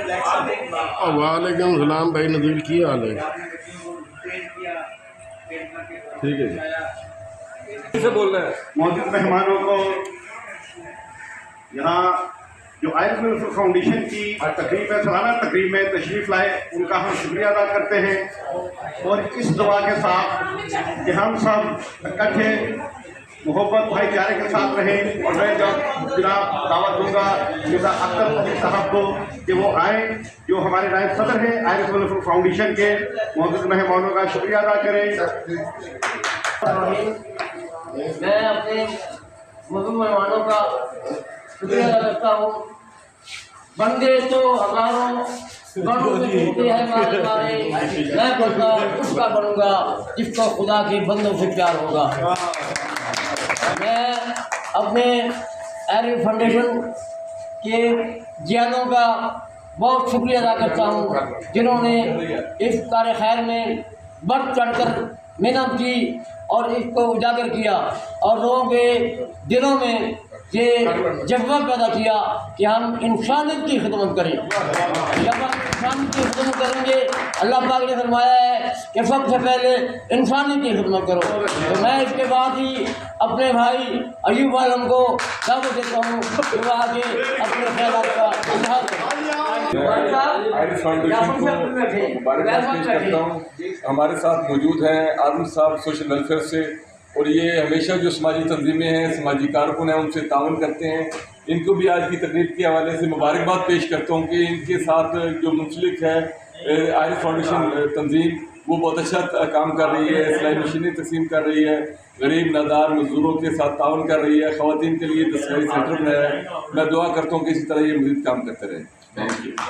وعلیکم السلام بھائی نذیر، کی حال ہے؟ ٹھیک ہے جی، سے بول رہے ہیں موجود مہمانوں کو، یہاں جو آئرس ویلفیئر فاؤنڈیشن کی تقریب ہے، سالانہ تقریب میں تشریف لائے، ان کا ہم شکریہ ادا کرتے ہیں، اور اس دعا کے ساتھ کہ ہم سب اکٹھے محبت بھائی چارے کے ساتھ رہیں، اور میں جب جناب دعوت دوں گا مرزا اختر علی صاحب کو کہ وہ آئیں، جو ہمارے نائب صدر ہیں آئرس ویلفیئر فاؤنڈیشن کے، موجود مہمانوں کا شکریہ ادا کریں۔ میں اپنے مذہب مہمانوں کا شکریہ ادا کرتا ہوں۔ بندے تو ہزاروں بڑوں سے ٹوٹتے ہیں مارے مارے، میں بندہ اس کا بنوں گا جس کو خدا کے بندوں سے پیار ہوگا۔ میں اپنے ایرل فاؤنڈیشن کے جیانوں کا بہت شکریہ ادا کرتا ہوں، جنہوں نے اس کار خیر میں بڑھ چڑھ کر محنت کی اور اس کو اجاگر کیا، اور لوگوں کے دلوں میں یہ جذبہ پیدا کیا کہ ہم انسانیت کی خدمت کریں۔ جب ہم انسانیت کی خدمت کریں گے، اللہ پاک نے فرمایا ہے کہ سب سے پہلے انسانیت کی خدمت کرو۔ تو میں اس کے بعد ہی اپنے بھائی ایوب عالم کو دعوت دیتا ہوں کہ وہ آگے اپنے خیالات کا اظہار کریں۔ آئرس فاؤنڈیشن کو مبارکباد پیش کرتا ہوں۔ ہمارے ساتھ موجود ہیں عالم صاحب سوشل ویلفیئر سے، اور یہ ہمیشہ جو سماجی تنظیمیں ہیں، سماجی کارکن ہیں، ان سے تعاون کرتے ہیں۔ ان کو بھی آج کی تقریب کے حوالے سے مبارکباد پیش کرتا ہوں کہ ان کے ساتھ جو منسلک ہے آئرس فاؤنڈیشن تنظیم، وہ بہت اچھا کام کر رہی ہے، سلائی مشینیں تقسیم کر رہی ہے، غریب نادار مزدوروں کے ساتھ تعاون کر رہی ہے، خواتین کے لیے دستکاری سینٹر بنایا ہے۔ میں دعا کرتا ہوں کہ اسی طرح یہ مزید کام کرتے رہیں۔ Thank you.